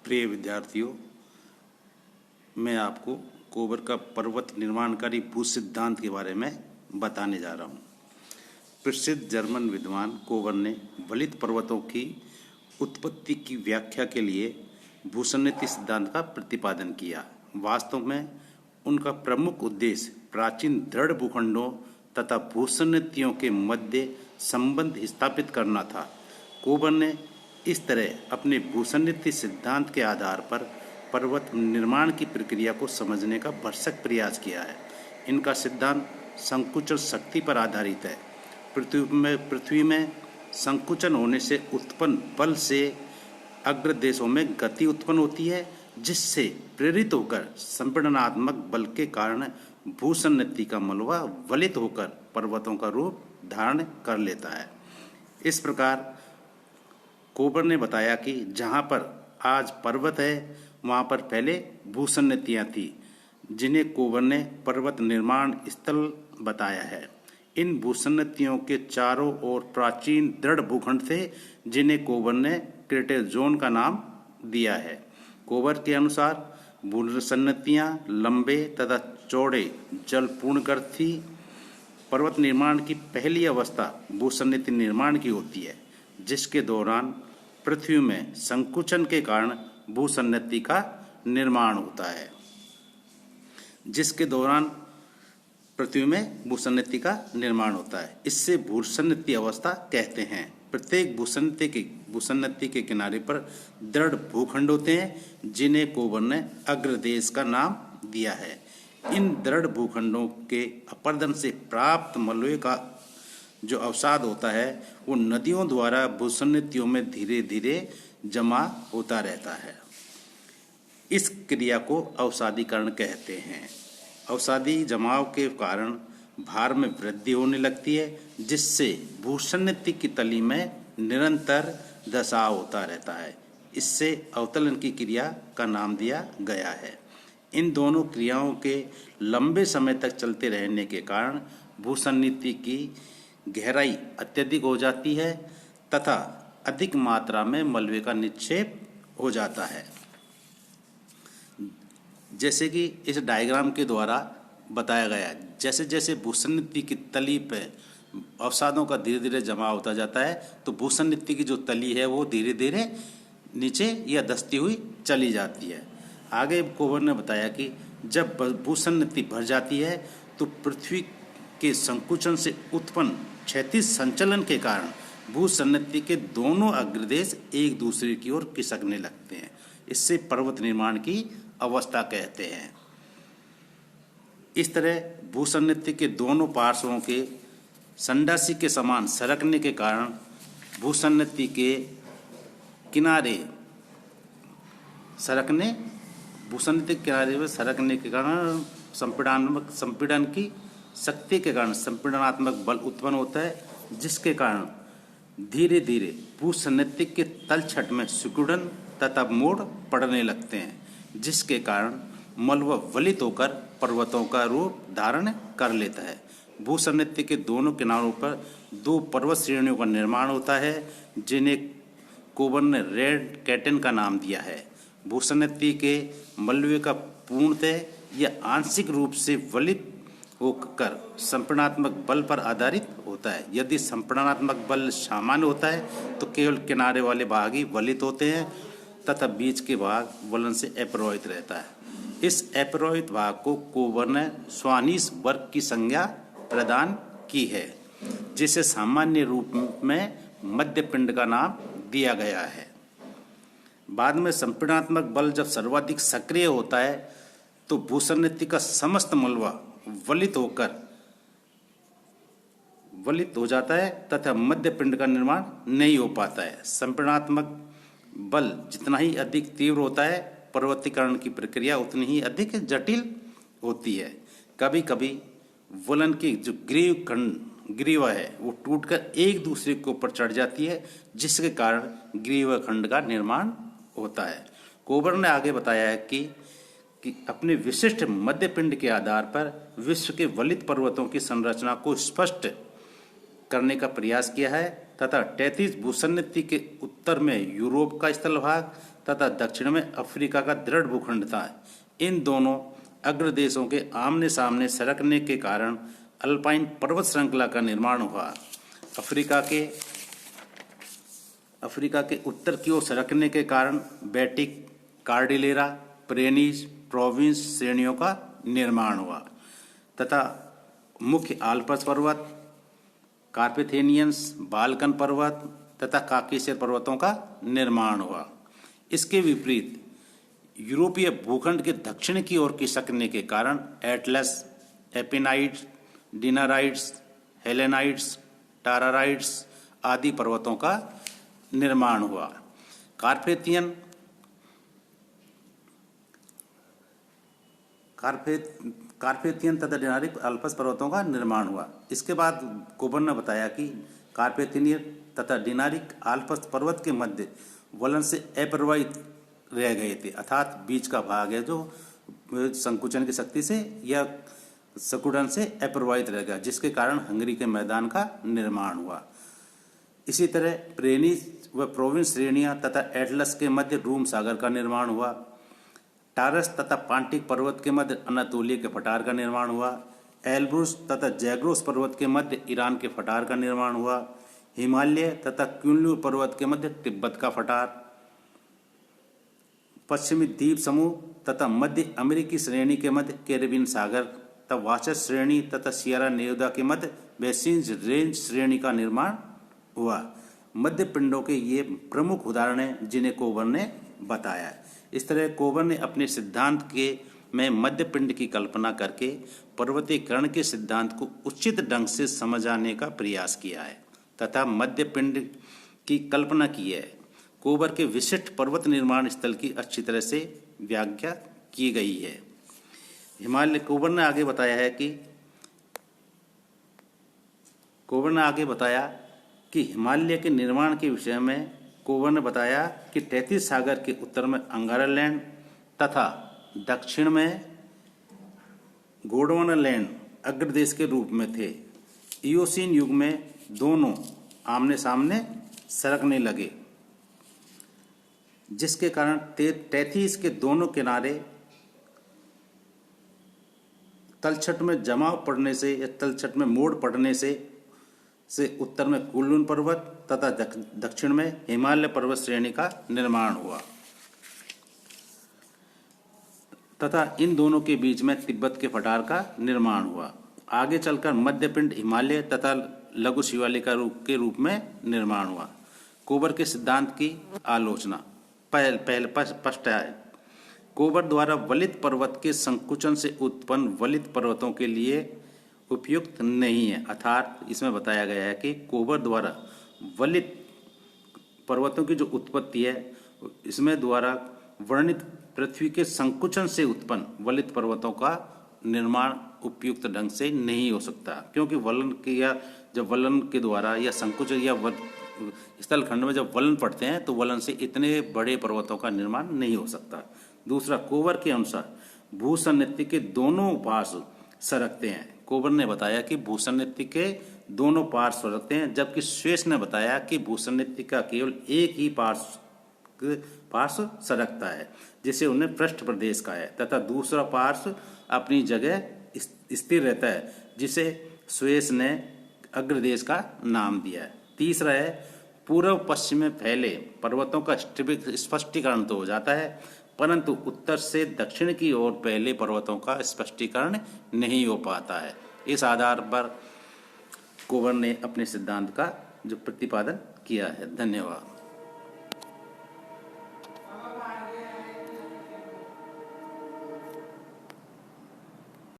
प्रिय विद्यार्थियों, मैं आपको कोबर का पर्वत निर्माणकारी भू सिद्धांत के बारे में बताने जा रहा हूँ। प्रसिद्ध जर्मन विद्वान कोबर ने वलित पर्वतों की उत्पत्ति की व्याख्या के लिए भूसन्निधि सिद्धांत का प्रतिपादन किया। वास्तव में उनका प्रमुख उद्देश्य प्राचीन दृढ़ भूखंडों तथा भूसन्निधियों के मध्य संबंध स्थापित करना था। कोबर ने इस तरह अपने भूसन्निधि सिद्धांत के आधार पर पर्वत निर्माण की प्रक्रिया को समझने का भरसक प्रयास किया है। इनका सिद्धांत संकुचन शक्ति पर आधारित है। पृथ्वी में संकुचन होने से उत्पन्न बल से अग्रदेशों में गति उत्पन्न होती है, जिससे प्रेरित होकर संपीड़नात्मक बल के कारण भूसन्निधि का मलबा वलित होकर पर्वतों का रूप धारण कर लेता है। इस प्रकार कोबर ने बताया कि जहाँ पर आज पर्वत है वहाँ पर पहले भूसन्निधियाँ थी, जिन्हें कोबर ने पर्वत निर्माण स्थल बताया है। इन भूसन्निधियों के चारों ओर प्राचीन दृढ़ भूखंड थे, जिन्हें कोबर ने क्रेटेज जोन का नाम दिया है। कोबर के अनुसार भूसन्निधियाँ लंबे तथा चौड़े जलपूर्ण गर्त थी। पर्वत निर्माण की पहली अवस्था भूसन्निधि निर्माण की होती है, जिसके दौरान पृथ्वी में संकुचन के कारण भूसन्निधि का निर्माण होता है। इससे भूसन्निधि अवस्था कहते हैं। प्रत्येक भूसन्निधि के किनारे पर दृढ़ भूखंड होते हैं, जिन्हें कोबर ने अग्रदेश का नाम दिया है। इन दृढ़ भूखंडों के अपर्दन से प्राप्त मलबे का जो अवसाद होता है वो नदियों द्वारा भूसन्निधियों में धीरे धीरे जमा होता रहता है। इस क्रिया को अवसादीकरण कहते हैं। अवसादी जमाव के कारण भार में वृद्धि होने लगती है, जिससे भूसन्निधि की तली में निरंतर धसाव होता रहता है। इससे अवतलन की क्रिया का नाम दिया गया है। इन दोनों क्रियाओं के लंबे समय तक चलते रहने के कारण भूसन्निधि की गहराई अत्यधिक हो जाती है तथा अधिक मात्रा में मलबे का निक्षेप हो जाता है। जैसे कि इस डायग्राम के द्वारा बताया गया है, जैसे जैसे भूसन्निधि की तली पे अवसादों का धीरे धीरे जमा होता जाता है, तो भूसन्निधि की जो तली है वो धीरे धीरे नीचे या धंसती हुई चली जाती है। आगे कोबर ने बताया कि जब भूसन्निधि भर जाती है तो पृथ्वी के संकुचन से उत्पन्न क्षैतिज संचलन के कारण भूसन्निधि के दोनों अग्रदेश एक दूसरे की ओर खिसकने लगते हैं। इससे पर्वत निर्माण की अवस्था कहते हैं। इस तरह भूसन्निधि के दोनों पार्श्वों के संडासी के समान सरकने के कारण भूसन्निधि के किनारे में सरकने के कारण संपीड़न की शक्ति के कारण संपीड़नात्मक बल उत्पन्न होता है, जिसके कारण धीरे धीरे भूसन्निधि के तलछट में सिकुड़न तथा मोड़ पड़ने लगते हैं, जिसके कारण मलबा वलित होकर पर्वतों का रूप धारण कर लेता है। भूसन्निधि के दोनों किनारों पर दो पर्वत श्रेणियों का निर्माण होता है, जिन्हें कोबर ने रेड कैटन का नाम दिया है। भूसन्निधि के मलबे का पूर्णतः या आंशिक रूप से वलित होकर संपीड़नात्मक बल पर आधारित होता है। यदि संपीड़नात्मक बल सामान्य होता है तो केवल किनारे वाले भाग ही वलित होते हैं तथा बीच के भाग वलन से अप्रवाहित रहता है। इस अप्रवाहित भाग को कोबर ने स्वानिस वर्ग की संज्ञा प्रदान की है, जिसे सामान्य रूप में मध्य पिंड का नाम दिया गया है। बाद में संपीड़नात्मक बल जब सर्वाधिक सक्रिय होता है तो भूसन्निधि का समस्त मलबा वलित हो जाता है तथा मध्य पिंड का निर्माण नहीं हो पाता है। संपीड़नात्मक बल जितना ही अधिक तीव्र होता है, पर्वतीकरण की प्रक्रिया उतनी ही अधिक जटिल होती है। कभी कभी वलन की जो ग्रीवा है वो टूटकर एक दूसरे के ऊपर चढ़ जाती है, जिसके कारण ग्रीवा खंड का निर्माण होता है। कोबर ने आगे बताया है कि अपने विशिष्ट मध्य पिंड के आधार पर विश्व के वलित पर्वतों की संरचना को स्पष्ट करने का प्रयास किया है तथा 33 भूसन्निधि के उत्तर में यूरोप का स्थल भाग तथा दक्षिण में अफ्रीका का दृढ़ भूखंड था। इन दोनों अग्रदेशों के आमने सामने सरकने के कारण अल्पाइन पर्वत श्रृंखला का निर्माण हुआ। अफ्रीका के उत्तर की ओर सरकने के कारण बेटिक, कार्डिलेरा, प्रेनीज, प्रोविंस श्रेणियों का निर्माण हुआ तथा मुख्य आल्प्स पर्वत, कार्पेथेनियंस, बाल्कन पर्वत तथा काकेशियर पर्वतों का निर्माण हुआ। इसके विपरीत यूरोपीय भूखंड के दक्षिण की ओर खिसकने के कारण एटलस, एपिनाइड्स, डिनाराइड्स, हेलेनाइड्स, टाराराइड्स आदि पर्वतों का निर्माण हुआ। कार्पेथियन तथा डिनारिक अल्पस पर्वतों का निर्माण हुआ। इसके बाद कोबर ने बताया कि कार्पेथियन तथा डिनारिक आल्पस पर्वत के मध्य वलन से अप्रवाहित रह गए थे, अर्थात बीच का भाग है जो संकुचन की शक्ति से या सकुडन से अप्रवाहित रह गया, जिसके कारण हंगरी के मैदान का निर्माण हुआ। इसी तरह प्रेनीज व प्रोविंस श्रेणियां तथा एटलस के मध्य रूम सागर का निर्माण हुआ। टारस तथा पांटिक पर्वत के मध्य अनातोलिया के पठार का निर्माण हुआ। एल्ब्रुस तथा जैग्रोस पर्वत के मध्य ईरान के पठार का निर्माण हुआ। हिमालय तथा क्यूनलुर पर्वत के मध्य तिब्बत का पठार, पश्चिमी द्वीप समूह तथा मध्य अमेरिकी श्रेणी के मध्य कैरेबियन सागर तथा वाचस श्रेणी तथा सियरा नेवादा के मध्य बेसिन्स रेंज श्रेणी का निर्माण हुआ। मध्य पिंडों के ये प्रमुख उदाहरण हैं जिन्हें कोबर ने बताया। इस तरह कोबर ने अपने सिद्धांत में मध्य पिंड की कल्पना करके पर्वतीकरण के सिद्धांत को उचित ढंग से समझाने का प्रयास किया है तथा मध्य पिंड की कल्पना की है। कोबर के विशिष्ट पर्वत निर्माण स्थल की अच्छी तरह से व्याख्या की गई है। कोबर ने आगे बताया कि हिमालय के निर्माण के विषय में कोबर ने बताया कि 33 सागर के उत्तर में अंगारालैंड तथा दक्षिण में गोंडवानालैंड अग्रदेश के रूप में थे। इयोसीन युग में दोनों आमने सामने सरकने लगे, जिसके कारण 33 के दोनों किनारे तलछट में जमाव पड़ने से या तलछट में मोड़ पड़ने से उत्तर में कुनलुन पर्वत तथा दक्षिण में हिमालय पर्वत श्रेणी का निर्माण हुआ तथा इन दोनों के बीच में तिब्बत के पठार का निर्माण हुआ। आगे चलकर मध्य पिंड हिमालय तथा लघु शिवालिक के रूप में निर्माण हुआ। कोबर के सिद्धांत की आलोचना पहले स्पष्ट है। कोबर द्वारा वलित पर्वत के संकुचन से उत्पन्न वलित पर्वतों के लिए उपयुक्त नहीं है, अर्थात इसमें बताया गया है कि कोबर द्वारा वलित पर्वतों की जो उत्पत्ति है इसमें द्वारा वर्णित पृथ्वी के संकुचन से उत्पन्न वलित पर्वतों का निर्माण उपयुक्त ढंग से नहीं हो सकता, क्योंकि वलन के या जब वलन के द्वारा या संकुचन या स्थल खंड में जब वलन पड़ते हैं तो वलन से इतने बड़े पर्वतों का निर्माण नहीं हो सकता। दूसरा, कोबर के अनुसार भूसन्निधि के दोनों पार्श्व सरकते हैं। कोबर ने बताया कि भूसन्निधि के दोनों पार्श्व सरकते हैं, जबकि स्वेस ने बताया कि भूसन्निधि का केवल एक ही पार्श्व सरकता है, जिसे उन्हें पृष्ठ प्रदेश का है, तथा दूसरा पार्श्व अपनी जगह स्थिर रहता है, जिसे स्वेस ने अग्रदेश का नाम दिया है। तीसरा है, पूर्व पश्चिम में फैले पर्वतों का स्पष्टीकरण तो हो जाता है, परंतु उत्तर से दक्षिण की ओर फैले पर्वतों का स्पष्टीकरण नहीं हो पाता है। इस आधार पर कोबर ने अपने सिद्धांत का जो प्रतिपादन किया है। धन्यवाद।